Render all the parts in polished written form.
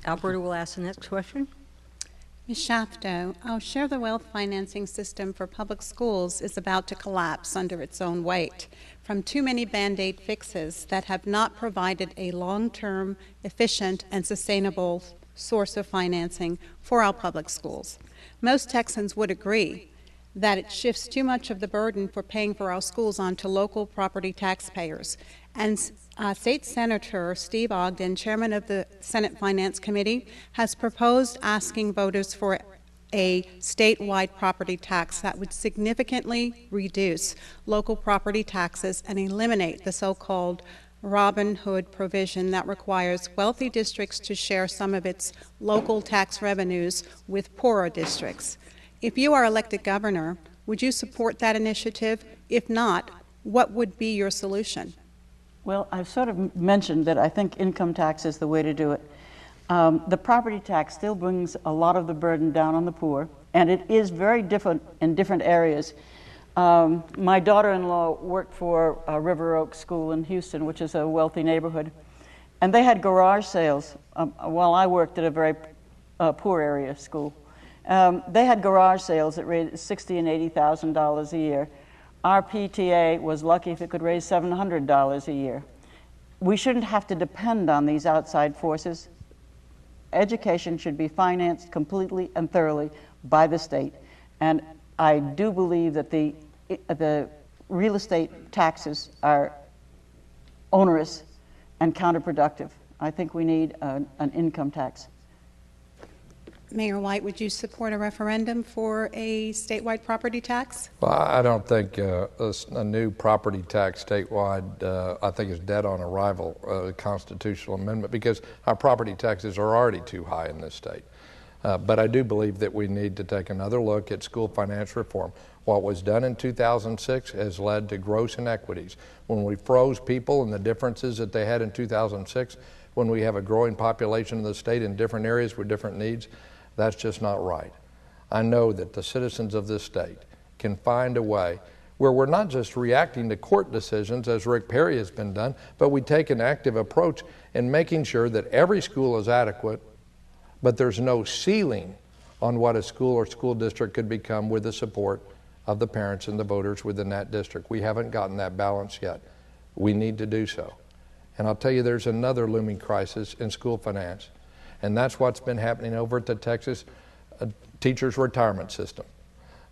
Alberta will ask the next question. Ms. Shafto, our share the wealth financing system for public schools is about to collapse under its own weight from too many Band-Aid fixes that have not provided a long-term, efficient, and sustainable source of financing for our public schools. Most Texans would agree that it shifts too much of the burden for paying for our schools onto local property taxpayers. And State Senator Steve Ogden, chairman of the Senate Finance Committee, has proposed asking voters for a statewide property tax that would significantly reduce local property taxes and eliminate the so-called Robin Hood provision that requires wealthy districts to share some of its local tax revenues with poorer districts. If you are elected governor, would you support that initiative? If not, what would be your solution? Well, I've sort of mentioned that I think income tax is the way to do it. The property tax still brings a lot of the burden down on the poor, and it is very different in different areas. My daughter-in-law worked for River Oak School in Houston, which is a wealthy neighborhood, and they had garage sales while I worked at a very poor area school. They had garage sales that raised $60,000 and $80,000 a year. Our PTA was lucky if it could raise $700 a year. We shouldn't have to depend on these outside forces. Education should be financed completely and thoroughly by the state. And I do believe that the real estate taxes are onerous and counterproductive. I think we need an income tax. Mayor White, would you support a referendum for a statewide property tax? Well, I don't think a new property tax statewide, I think is dead on arrival, a constitutional amendment, because our property taxes are already too high in this state. But I do believe that we need to take another look at school finance reform. What was done in 2006 has led to gross inequities. When we froze people and the differences that they had in 2006, when we have a growing population in the state in different areas with different needs, that's just not right. I know that the citizens of this state can find a way where we're not just reacting to court decisions, as Rick Perry has been done, but we take an active approach in making sure that every school is adequate, but there's no ceiling on what a school or school district could become with the support of the parents and the voters within that district. We haven't gotten that balance yet. We need to do so. And I'll tell you, there's another looming crisis in school finance. And that's what's been happening over at the Texas Teachers Retirement System.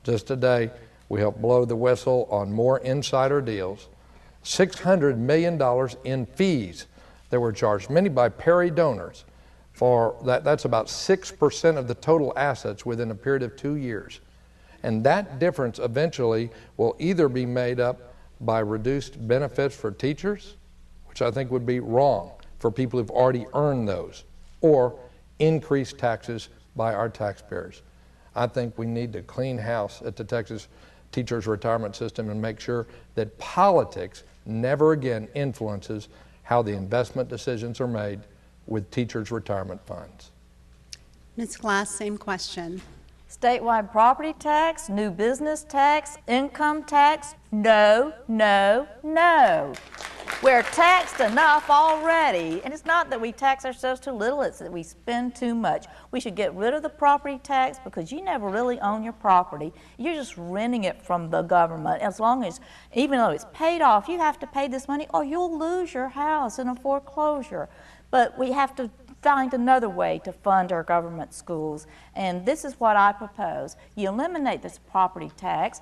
Just today, we helped blow the whistle on more insider deals, $600 million in fees that were charged, many by Perry donors. For that's about 6% of the total assets within a period of 2 years. And that difference eventually will either be made up by reduced benefits for teachers, which I think would be wrong for people who've already earned those, or increased taxes by our taxpayers. I think we need to clean house at the Texas Teachers Retirement System and make sure that politics never again influences how the investment decisions are made with teachers' retirement funds. Ms. Glass, same question. Statewide property tax, new business tax, income tax, no, no, no. We're taxed enough already, and it's not that we tax ourselves too little, it's that we spend too much. We should get rid of the property tax because you never really own your property. You're just renting it from the government. As long as, even though it's paid off, you have to pay this money or you'll lose your house in a foreclosure. But we have to find another way to fund our government schools, and this is what I propose. You eliminate this property tax,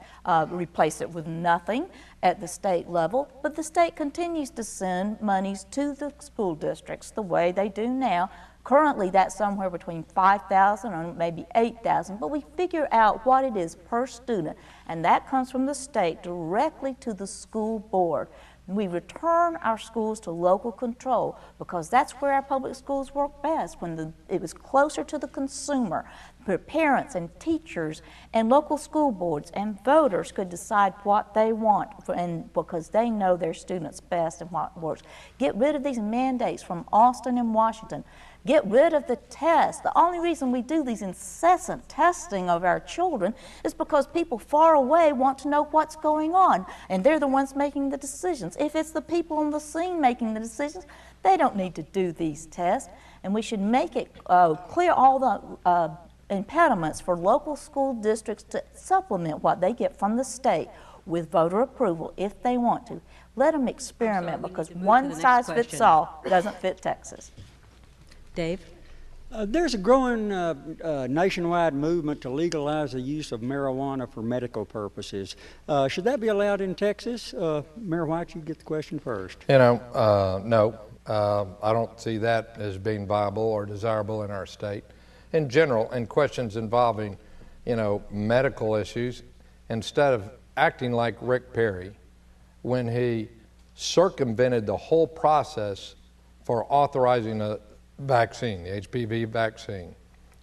replace it with nothing at the state level, but the state continues to send monies to the school districts the way they do now. Currently, that's somewhere between $5,000 and maybe $8,000, but we figure out what it is per student, and that comes from the state directly to the school board. We return our schools to local control because that's where our public schools work best, when it was closer to the consumer. Where parents and teachers and local school boards and voters could decide what they want, and because they know their students best and what works. Get rid of these mandates from Austin and Washington. Get rid of the tests. The only reason we do these incessant testing of our children is because people far away want to know what's going on, and they're the ones making the decisions. If it's the people on the scene making the decisions, they don't need to do these tests. And we should make it clear all the impediments for local school districts to supplement what they get from the state with voter approval if they want to. Let them experiment, we need because to move to one the next size fits question. all doesn't fit Texas. Dave? There's a growing nationwide movement to legalize the use of marijuana for medical purposes. Should that be allowed in Texas? Mayor White, you get the question first. No, I don't see that as being viable or desirable in our state. In general, in questions involving, medical issues, instead of acting like Rick Perry when he circumvented the whole process for authorizing a vaccine, the HPV vaccine,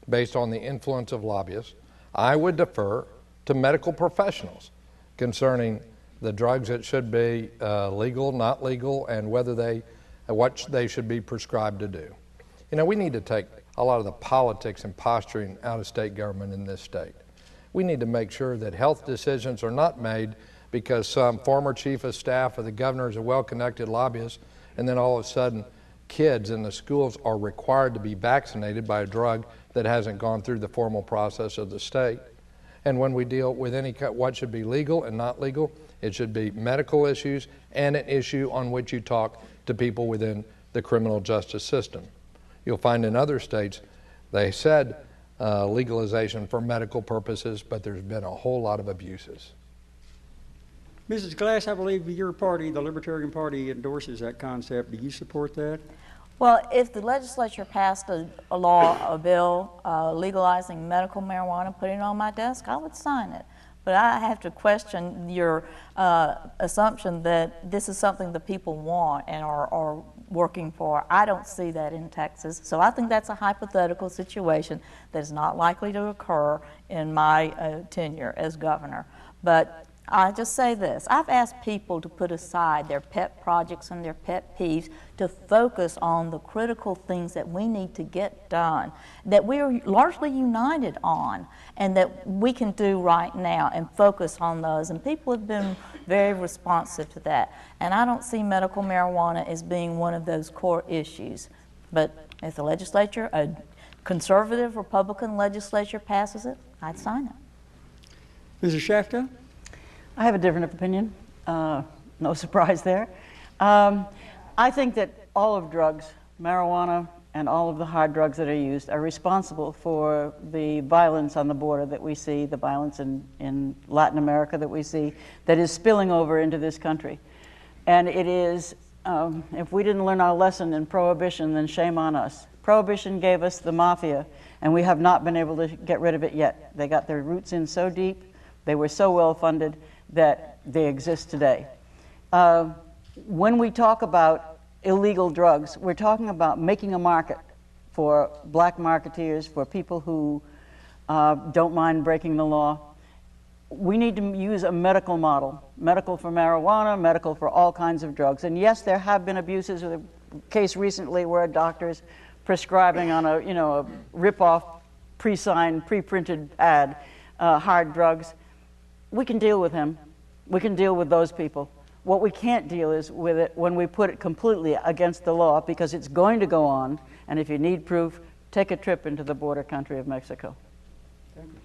based on the influence of lobbyists, I would defer to medical professionals concerning the drugs that should be legal, not legal, and what they should be prescribed to do. We need to take a lot of the politics and posturing out of state government in this state. We need to make sure that health decisions are not made because some former chief of staff of the governor is a well-connected lobbyist, and then all of a sudden kids in the schools are required to be vaccinated by a drug that hasn't gone through the formal process of the state. And when we deal with what should be legal and not legal, it should be medical issues and an issue on which you talk to people within the criminal justice system. You'll find in other states, they said legalization for medical purposes, but there's been a whole lot of abuses. Mrs. Glass, I believe your party, the Libertarian Party, endorses that concept. Do you support that? Well, if the legislature passed a bill legalizing medical marijuana, putting it on my desk, I would sign it. But I have to question your assumption that this is something the people want and are working for. I don't see that in Texas. So I think that's a hypothetical situation that is not likely to occur in my tenure as governor. But I just say this, I've asked people to put aside their pet projects and their pet peeves to focus on the critical things that we need to get done, that we are largely united on, and that we can do right now and focus on those. And people have been very responsive to that. And I don't see medical marijuana as being one of those core issues. But if the legislature, a conservative Republican legislature passes it, I'd sign it. Mrs. Shafto? I have a different opinion. No surprise there. I think that all of drugs, marijuana and all of the hard drugs that are used, are responsible for the violence on the border that we see, the violence in Latin America that we see, that is spilling over into this country. And it is, if we didn't learn our lesson in Prohibition, then shame on us. Prohibition gave us the mafia, and we have not been able to get rid of it yet. They got their roots in so deep, they were so well funded, that they exist today. When we talk about illegal drugs, we're talking about making a market for black marketeers, for people who don't mind breaking the law. We need to use a medical model, medical for marijuana, medical for all kinds of drugs. And yes, there have been abuses. There was a case recently where a doctor's prescribing on a rip-off, pre-signed, pre-printed ad, hard drugs. We can deal with him. We can deal with those people. What we can't deal is with it when we put it completely against the law, because it's going to go on, and if you need proof, take a trip into the border country of Mexico. Thank you.